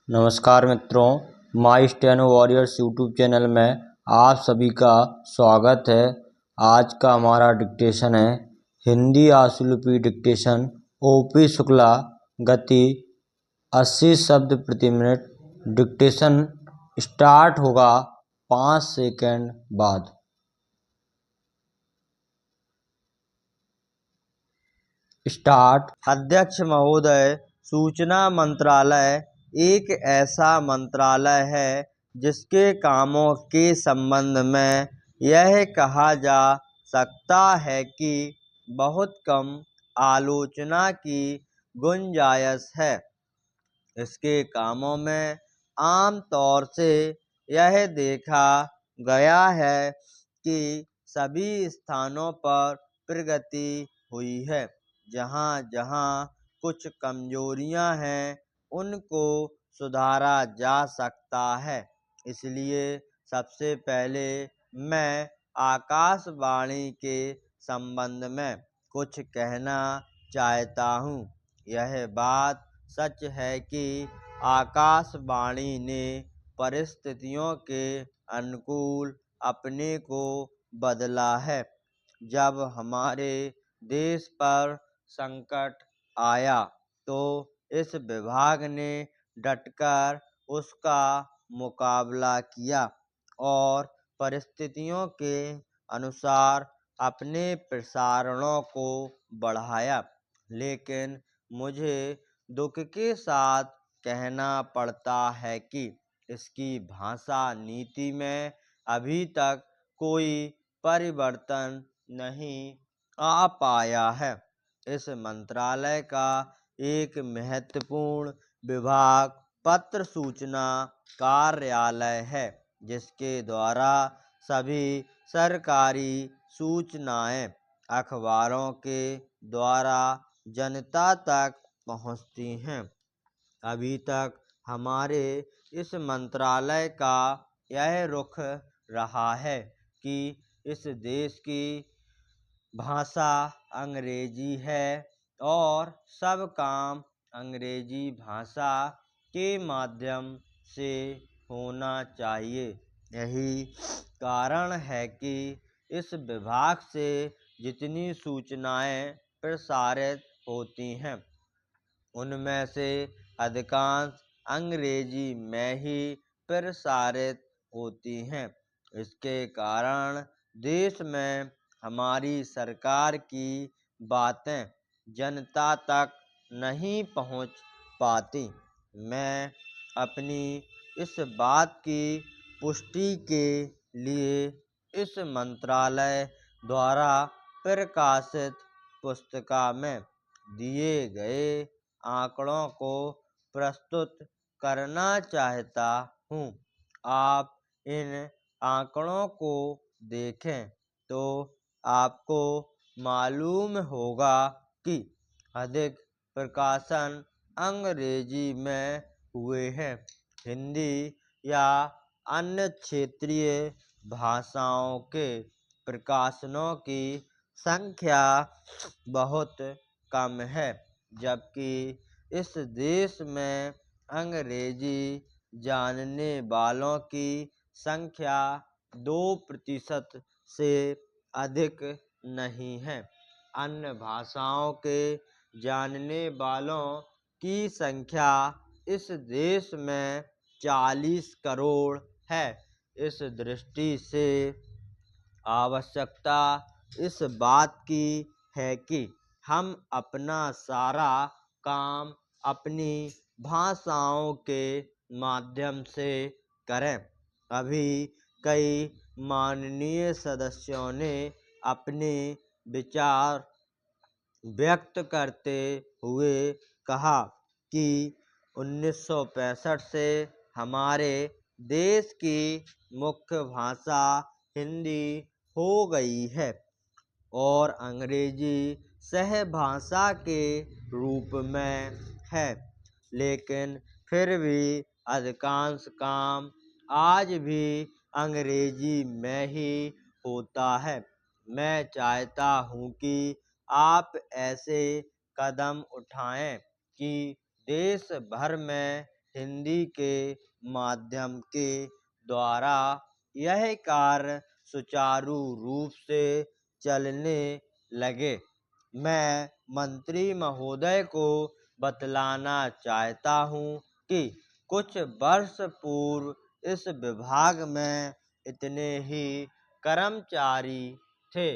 नमस्कार मित्रों, माई steno warriors YouTube channel में आप सभी का स्वागत है। आज का हमारा डिक्टेशन है हिंदी आशुलिपि डिक्टेशन ओपी शुक्ला, गति 80 शब्द प्रति मिनट। डिक्टेशन स्टार्ट होगा 5 सेकंड बाद। स्टार्ट। अध्यक्ष महोदय, सूचना मंत्रालय एक ऐसा मंत्रालय है जिसके कामों के संबंध में यह कहा जा सकता है कि बहुत कम आलोचना की गुंजाइश है। इसके कामों में आम तौर से यह देखा गया है कि सभी स्थानों पर प्रगति हुई है। जहाँ जहाँ कुछ कमजोरियाँ हैं उनको सुधारा जा सकता है। इसलिए सबसे पहले मैं आकाशवाणी के संबंध में कुछ कहना चाहता हूँ। यह बात सच है कि आकाशवाणी ने परिस्थितियों के अनुकूल अपने को बदला है। जब हमारे देश पर संकट आया तो इस विभाग ने डटकर उसका मुकाबला किया और परिस्थितियों के अनुसार अपने प्रसारणों को बढ़ाया। लेकिन मुझे दुख के साथ कहना पड़ता है कि इसकी भाषा नीति में अभी तक कोई परिवर्तन नहीं आ पाया है। इस मंत्रालय का एक महत्वपूर्ण विभाग पत्र सूचना कार्यालय है, जिसके द्वारा सभी सरकारी सूचनाएं अखबारों के द्वारा जनता तक पहुंचती हैं। अभी तक हमारे इस मंत्रालय का यह रुख रहा है कि इस देश की भाषा अंग्रेजी है और सब काम अंग्रेजी भाषा के माध्यम से होना चाहिए। यही कारण है कि इस विभाग से जितनी सूचनाएं प्रसारित होती हैं उनमें से अधिकांश अंग्रेजी में ही प्रसारित होती हैं। इसके कारण देश में हमारी सरकार की बातें जनता तक नहीं पहुंच पाती। मैं अपनी इस बात की पुष्टि के लिए इस मंत्रालय द्वारा प्रकाशित पुस्तिका में दिए गए आंकड़ों को प्रस्तुत करना चाहता हूँ। आप इन आंकड़ों को देखें तो आपको मालूम होगा कि अधिक प्रकाशन अंग्रेजी में हुए हैं। हिंदी या अन्य क्षेत्रीय भाषाओं के प्रकाशनों की संख्या बहुत कम है, जबकि इस देश में अंग्रेजी जानने वालों की संख्या 2% से अधिक नहीं है। अन्य भाषाओं के जानने वालों की संख्या इस देश में 40 करोड़ है। इस दृष्टि से आवश्यकता इस बात की है कि हम अपना सारा काम अपनी भाषाओं के माध्यम से करें। अभी कई माननीय सदस्यों ने अपने विचार व्यक्त करते हुए कहा कि 1965 से हमारे देश की मुख्य भाषा हिंदी हो गई है और अंग्रेजी सहभाषा के रूप में है। लेकिन फिर भी अधिकांश काम आज भी अंग्रेजी में ही होता है। मैं चाहता हूँ कि आप ऐसे कदम उठाएं कि देश भर में हिंदी के माध्यम के द्वारा यह कार्य सुचारू रूप से चलने लगे। मैं मंत्री महोदय को बतलाना चाहता हूँ कि कुछ वर्ष पूर्व इस विभाग में इतने ही कर्मचारी थे।